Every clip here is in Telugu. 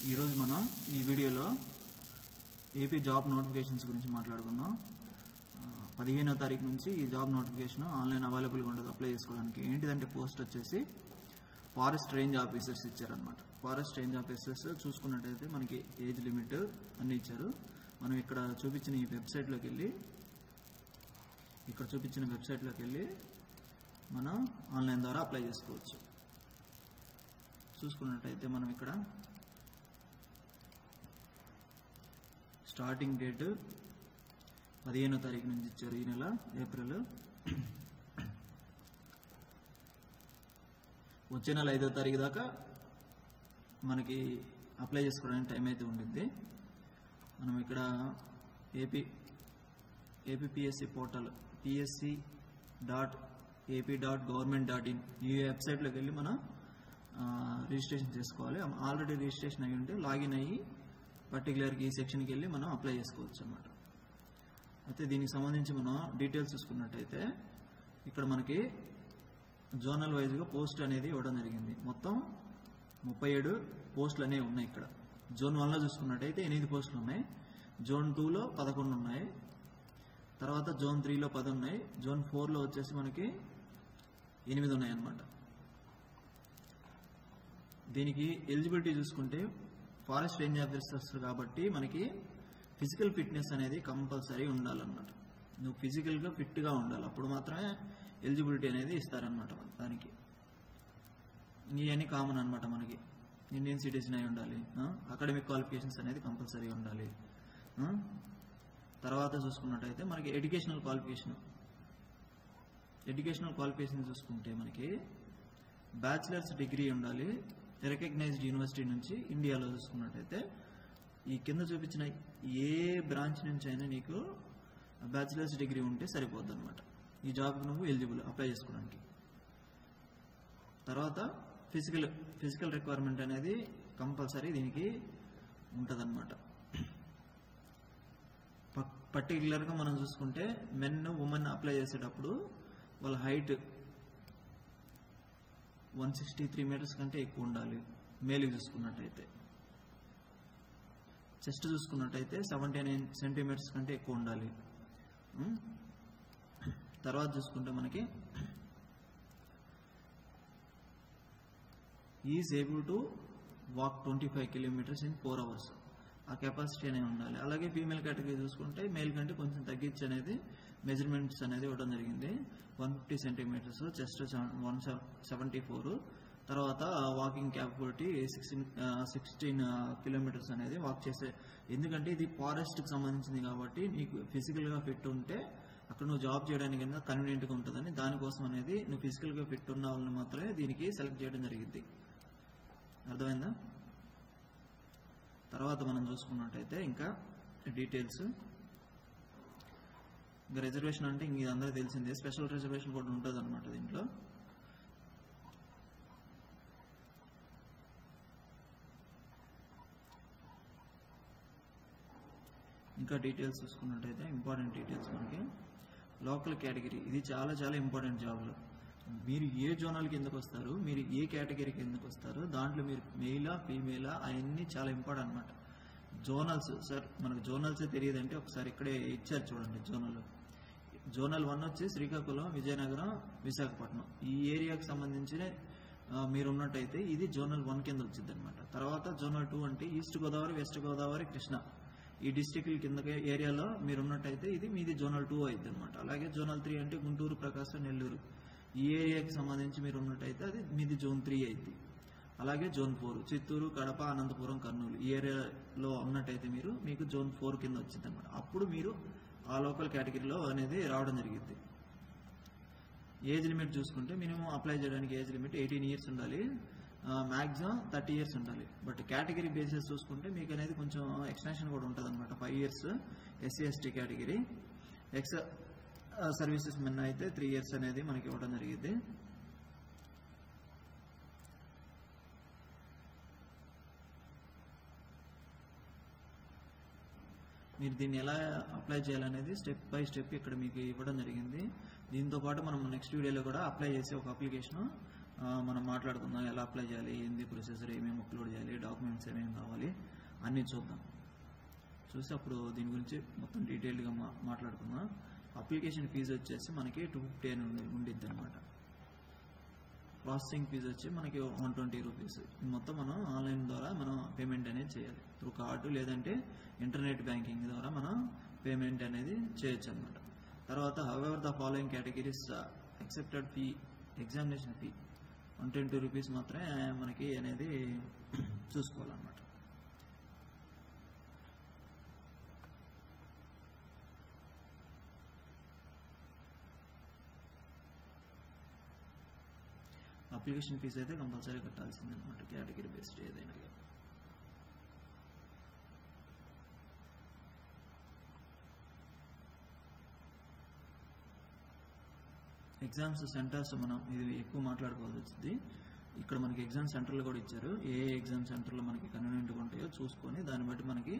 ఈరోజు మనం ఈ వీడియోలో ఏపీ జాబ్ నోటిఫికేషన్స్ గురించి మాట్లాడుకుందాం. 15వ తారీఖు నుంచి ఈ జాబ్ నోటిఫికేషన్ ఆన్లైన్ అవైలబుల్గా ఉండదు అప్లై చేసుకోవడానికి. ఏంటిదంటే పోస్ట్ వచ్చేసి ఫారెస్ట్ రేంజ్ ఆఫీసర్స్ ఇచ్చారనమాట. ఫారెస్ట్ రేంజ్ ఆఫీసర్స్ చూసుకున్నట్టయితే మనకి ఏజ్ లిమిట్ అన్నీ ఇచ్చారు. మనం ఇక్కడ చూపించిన ఈ వెబ్సైట్లోకి వెళ్ళి మనం ఆన్లైన్ ద్వారా అప్లై చేసుకోవచ్చు. చూసుకున్నట్టయితే మనం ఇక్కడ స్టార్టింగ్ డేట్ 15వ తారీఖు నుంచి ఇచ్చారు, ఈ నెల ఏప్రిల్. వచ్చే నెల 5వ తారీఖు దాకా మనకి అప్లై చేసుకోవడానికి టైం అయితే ఉండింది. మనం ఇక్కడ ఏపీపీఎస్సీ పోర్టల్ psc.ap.government.in ఈ వెబ్సైట్లోకి వెళ్ళి మనం రిజిస్ట్రేషన్ చేసుకోవాలి. ఆల్రెడీ రిజిస్ట్రేషన్ అయ్యి ఉంటే లాగిన్ అయ్యి పర్టికులర్గా ఈ సెక్షన్కి వెళ్ళి మనం అప్లై చేసుకోవచ్చు అన్నమాట. అయితే దీనికి సంబంధించి మనం డీటెయిల్స్ చూసుకున్నట్టయితే ఇక్కడ మనకి జోనల్ వైజ్గా పోస్ట్ అనేది ఇవ్వడం జరిగింది. మొత్తం 37 పోస్టులు అనేవి ఉన్నాయి. ఇక్కడ జోన్ 1లో చూసుకున్నట్టయితే 8 పోస్టులు ఉన్నాయి, జోన్ 2లో 11 ఉన్నాయి, తర్వాత జోన్ 3లో 10 ఉన్నాయి, జోన్ 4లో వచ్చేసి మనకి 8 ఉన్నాయి అన్నమాట. దీనికి ఎలిజిబిలిటీ చూసుకుంటే ఫారెస్ట్ రేంజ్ ఆఫీసర్స్ కాబట్టి మనకి ఫిజికల్ ఫిట్నెస్ అనేది కంపల్సరీ ఉండాలన్నమాట. నువ్వు ఫిజికల్గా ఫిట్గా ఉండాలి, అప్పుడు మాత్రమే ఎలిజిబిలిటీ అనేది ఇస్తారనమాట. దానికి ఇవన్నీ కామన్ అనమాట. మనకి ఇండియన్ సిటిజన్ అయి ఉండాలి, అకాడమిక్ క్వాలిఫికేషన్స్ అనేది కంపల్సరీ ఉండాలి. తర్వాత చూసుకున్నట్టయితే మనకి ఎడ్యుకేషనల్ క్వాలిఫికేషన్ చూసుకుంటే మనకి బ్యాచిలర్స్ డిగ్రీ ఉండాలి రికగ్నైజ్డ్ యూనివర్సిటీ నుంచి. ఇండియాలో చూసుకున్నట్టయితే ఈ కింద చూపించిన ఏ బ్రాంచ్ నుంచి అయినా నీకు బ్యాచిలర్స్ డిగ్రీ ఉంటే సరిపోద్ది అనమాట. ఈ జాబ్కి నువ్వు ఎలిజిబుల్ అప్లై చేసుకోవడానికి. తర్వాత ఫిజికల్ రిక్వైర్మెంట్ అనేది కంపల్సరీ దీనికి ఉంటుందన్నమాట. పర్టికులర్గా మనం చూసుకుంటే మెన్ ఉమెన్ అప్లై చేసేటప్పుడు వాళ్ళ హైట్ 163 మీటర్స్ కంటే ఎక్కువ ఉండాలి. మేలుకి చూసుకున్నట్టయితే చెస్ట్ చూసుకున్నట్టయితే 79 సెంటీమీటర్స్ కంటే ఎక్కువ ఉండాలి. తర్వాత చూసుకుంటే మనకి is able to walk 25 kilometres in 4 hours. ఆ కెపాసిటీ అనేది ఉండాలి. అలాగే ఫీమేల్ కేటగిరీ చూసుకుంటే మేల్ కంటే కొంచెం తగ్గించి అనేది మెజర్మెంట్స్ అనేది ఇవ్వడం జరిగింది. 150 సెంటీమీటర్స్, చెస్ట్ 174, తర్వాత వాకింగ్ క్యాపబిలిటీ 16 కిలోమీటర్స్ అనేది వాక్ చేసే. ఎందుకంటే ఇది ఫారెస్ట్కి సంబంధించింది కాబట్టి నీకు ఫిజికల్గా ఫిట్ ఉంటే అక్కడ నువ్వు జాబ్ చేయడానికి కనుక కన్వీనియంట్గా ఉంటుందని దానికోసం అనేది నువ్వు ఫిజికల్గా ఫిట్ ఉన్న వాళ్ళని మాత్రమే దీనికి సెలెక్ట్ చేయడం జరిగింది. అర్థమైందా? తర్వాత మనం చూసుకున్నట్టయితే ఇంకా డీటెయిల్స్, ఇంకా రిజర్వేషన్ అంటే ఇంక ఇది అందరూ తెలిసిందే. స్పెషల్ రిజర్వేషన్ కూడా ఉంటుంది అనమాట దీంట్లో. ఇంకా డీటెయిల్స్ చూసుకున్నట్టయితే ఇంపార్టెంట్ డీటెయిల్స్ మనకి లోకల్ కేటగిరీ, ఇది చాలా చాలా ఇంపార్టెంట్ జాబ్లో. మీరు ఏ జోనల్ కిందకు వస్తారు, మీరు ఏ కేటగిరీ కిందకు వస్తారు, దాంట్లో మీరు మెయిలా ఫీమేలా అవన్నీ చాలా ఇంపార్టెంట్ అనమాట. జోనల్స్ సార్ మనకు జోనల్సే తెలియదంటే ఒకసారి ఇక్కడే ఇచ్చారు చూడండి. జోనల్ 1 వచ్చి శ్రీకాకుళం, విజయనగరం, విశాఖపట్నం ఈ ఏరియాకి సంబంధించిన మీరు ఉన్నట్టయితే ఇది జోనల్ 1 కింద వచ్చింది అనమాట. తర్వాత జోనల్ 2 అంటే ఈస్ట్ గోదావరి, వెస్ట్ గోదావరి, కృష్ణ ఈ డిస్టిక్ల కింద ఏరియాలో మీరు ఉన్నట్టయితే ఇది మీది జోనల్ 2 అయింది అనమాట. అలాగే జోనల్ 3 అంటే గుంటూరు, ప్రకాశం, నెల్లూరు ఈ ఏరియాకి సంబంధించి మీరు ఉన్నట్టయితే అది మీది జోన్ 3 అయింది. అలాగే జోన్ 4 చిత్తూరు, కడప, అనంతపురం, కర్నూలు ఈ ఏరియాలో ఉన్నట్టయితే మీకు జోన్ 4 కింద వచ్చింది అనమాట. అప్పుడు మీరు ఆ లోకల్ కేటగిరీలో అనేది రావడం జరిగింది. ఏజ్ లిమిట్ చూసుకుంటే మినిమం అప్లై చేయడానికి ఏజ్ లిమిట్ 18 ఇయర్స్ ఉండాలి, మ్యాక్సిమం 30 ఇయర్స్ ఉండాలి. బట్ కేటగిరీ బేసిస్ చూసుకుంటే మీకు అనేది కొంచెం ఎక్స్టెన్షన్ కూడా ఉంటుంది అనమాట. 5 years SC ST category, ex services men అయితే 3 ఇయర్స్ అనేది మనకి ఇవ్వడం జరిగింది. మీరు దీన్ని ఎలా అప్లై చేయాలనేది స్టెప్ బై స్టెప్ ఇక్కడ మీకు ఇవ్వడం జరిగింది. దీంతో పాటు మనం నెక్స్ట్ వీడియోలో కూడా అప్లై చేసే ఒక అప్లికేషన్ మనం మాట్లాడుకుందాం, ఎలా అప్లై చేయాలి, ఏంది ప్రొసెసర్, ఏమేమి అప్లోడ్ చేయాలి, డాక్యుమెంట్స్ ఏమేమి కావాలి అన్నీ చూద్దాం. చూసి అప్పుడు దీని గురించి మొత్తం డీటెయిల్డ్గా మాట్లాడుకుందాం. అప్లికేషన్ ఫీజు వచ్చేసి మనకి 250 అని ఉండిద్ది అనమాట. ప్రాసెసింగ్ ఫీజు వచ్చి మనకి 120 రూపీస్. మొత్తం మనం ఆన్లైన్ ద్వారా మనం పేమెంట్ అనేది చేయాలి, త్రూ కార్డు లేదంటే ఇంటర్నెట్ బ్యాంకింగ్ ద్వారా మనం పేమెంట్ అనేది చేయొచ్చు అనమాట. తర్వాత however the following categories accepted fee, examination fee 120 rupees మాత్రమే మనకి అనేది చూసుకోవాలన్నమాట. అప్లికేషన్ ఫీజు అయితే కంపల్సరీ కట్టాల్సింది అనమాట, కేటగిరీ బేస్డ్ ఏదైనా. ఎగ్జామ్స్ సెంటర్స్ మనం ఇది ఎక్కువ మాట్లాడుకోవాల్సి వచ్చింది. ఇక్కడ మనకి ఎగ్జామ్ సెంటర్లు కూడా ఇచ్చారు. ఏ ఎగ్జామ్ సెంటర్లో మనకి కన్వీనియంట్గా ఉంటాయో చూసుకొని దాన్ని బట్టి మనకి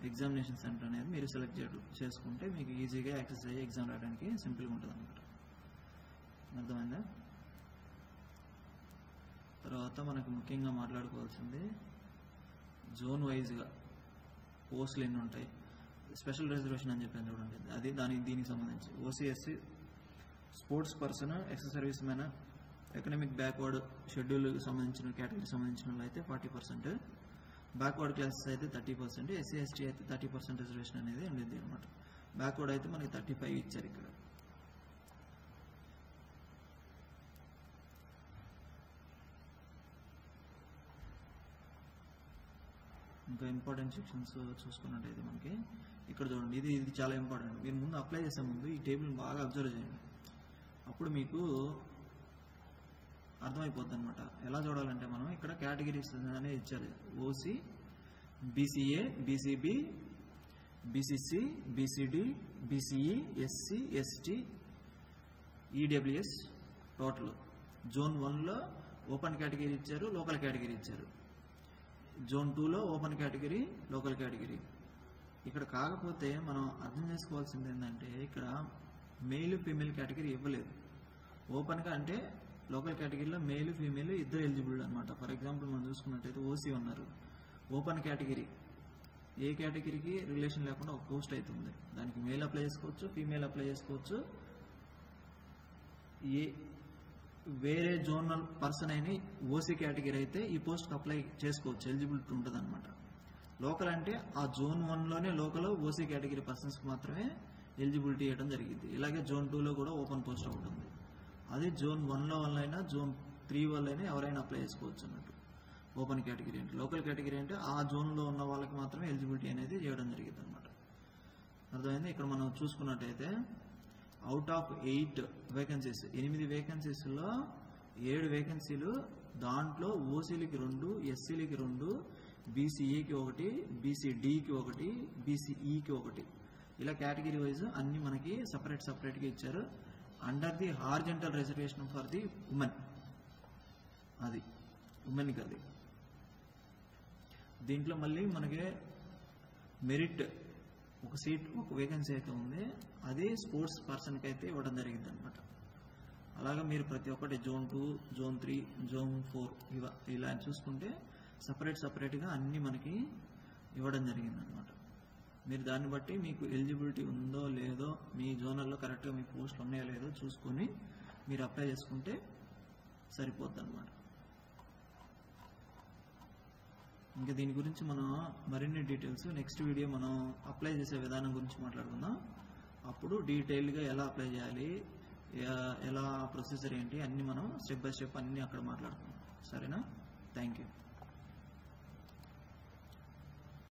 ఎగ్జామినేషన్ సెంటర్ అనేది మీరు సెలెక్ట్ చేసుకుంటే మీకు ఈజీగా యాక్సెస్ అయ్యి ఎగ్జామ్ రాయడానికి సింపుల్గా ఉంటుంది అనమాట. అర్థమైందా? తర్వాత మనకు ముఖ్యంగా మాట్లాడుకోవాల్సింది జోన్ వైజ్గా పోస్టులు ఎన్ని ఉంటాయి, స్పెషల్ రిజర్వేషన్ అని చెప్పాను చూడండి, అది దీనికి సంబంధించి OC SC, sports person, ex service man, economic backward షెడ్యూల్కి సంబంధించిన కేటగిరీకి సంబంధించిన వాళ్ళు అయితే 40%, బ్యాక్వర్డ్ క్లాసెస్ అయితే 30%, ఎస్సీ ఎస్టీ అయితే 30% రిజర్వేషన్ అనేది ఉండేది అనమాట. బ్యాక్వర్డ్ అయితే మనకి 35 ఇచ్చారు ఇక్కడ. ఇంకా ఇంపార్టెంట్ సెక్షన్స్ చూసుకున్నట్టయితే మనకి ఇక్కడ చూడండి, ఇది చాలా ఇంపార్టెంట్. మీరు ముందు అప్లై చేసే ముందు ఈ టేబుల్ బాగా అబ్జర్వ్ చేయండి, అప్పుడు మీకు అర్థమైపోద్ది అనమాట. ఎలా చూడాలంటే మనం ఇక్కడ కేటగిరీస్ అనేది ఇచ్చారు, OC, BCA, BCB, BCC, BCD, BCE, SC, ST, EWS. Total zone 1లో ఓపెన్ కేటగిరీ ఇచ్చారు, లోకల్ కేటగిరీ ఇచ్చారు. జోన్ 2లో ఓపెన్ కేటగిరీ, లోకల్ కేటగిరీ. ఇక్కడ కాకపోతే మనం అర్థం చేసుకోవాల్సింది ఏంటంటే ఇక్కడ మెయిల్ ఫీమేల్ కేటగిరీ ఇవ్వలేదు. ఓపెన్గా అంటే లోకల్ కేటగిరీలో మెయిల్ ఫీమేల్ ఇద్దరు ఎలిజిబుల్ అనమాట. ఫర్ ఎగ్జాంపుల్ మనం చూసుకున్నట్టయితే ఓసీ ఉన్నారు, ఓపెన్ కేటగిరీ, ఏ కేటగిరీకి రిలేషన్ లేకుండా ఒక పోస్ట్ అవుతుంది, దానికి మెయిల్ అప్లై చేసుకోవచ్చు, ఫీమేల్ అప్లై చేసుకోవచ్చు. వేరే జోనల్ పర్సన్ అయిన ఓసీ కేటగిరీ అయితే ఈ పోస్ట్కి అప్లై చేసుకోవచ్చు, ఎలిజిబిలిటీ ఉంటుంది అనమాట. లోకల్ అంటే ఆ జోన్ 1లోనే లోకల్ ఓసీ కేటగిరీ పర్సన్స్కి మాత్రమే ఎలిజిబిలిటీ ఇవ్వడం జరిగింది. ఇలాగే జోన్ 2లో కూడా ఓపెన్ పోస్ట్ ఉంటుంది. అదే జోన్ 1లో వాళ్ళైనా జోన్ 3 వాళ్ళైనా ఎవరైనా అప్లై చేసుకోవచ్చు అన్నట్టు. ఓపెన్ కేటగిరీ అంటే, లోకల్ కేటగిరీ అంటే ఆ జోన్లో ఉన్న వాళ్ళకి మాత్రమే ఎలిజిబిలిటీ అనేది చేయడం జరిగింది అనమాట. అర్థమైంది? ఇక్కడ మనం చూసుకున్నట్టయితే అవుట్ ఆఫ్ 8 వేకెన్సీస్, 8 వేకెన్సీస్లో 7 వేకెన్సీలు, దాంట్లో ఓసీలకి 2, ఎస్సీలకి 2, బీసీఏకి 1, బీసీడీకి 1, బీసీఈకి 1, ఇలా కేటగిరీ వైజ్ అన్ని మనకి సపరేట్గా ఇచ్చారు. Under the horizontal reservation for the women, అది ఉమెన్కి. అది దీంట్లో మళ్ళీ మనకి మెరిట్ ఒక సీట్, ఒక వేకెన్సీ అయితే ఉంది, అది స్పోర్ట్స్ పర్సన్కి అయితే ఇవ్వడం జరిగింది అనమాట. అలాగే మీరు ప్రతి ఒక్కటి జోన్ 2, జోన్ 3, జోన్ 4 ఇలా చూసుకుంటే సపరేట్గా అన్నీ మనకి ఇవ్వడం జరిగింది అనమాట. మీరు దాన్ని బట్టి మీకు ఎలిజిబిలిటీ ఉందో లేదో, మీ జోనల్లో కరెక్ట్గా మీ పోస్టులు ఉన్నాయో లేదో చూసుకొని మీరు అప్లై చేసుకుంటే సరిపోద్ది అనమాట. ఇంకా దీని గురించి మనం మరిన్ని డీటెయిల్స్ నెక్స్ట్ వీడియో మనం అప్లై చేసే విధానం గురించి మాట్లాడుకుందాం. అప్పుడు డీటెయిల్గా ఎలా అప్లై చేయాలి, ఎలా ప్రొసీజర్ ఏంటి అన్నీ మనం స్టెప్ బై స్టెప్ అన్నీ అక్కడ మాట్లాడుకుందాం. సరేనా? Thank you.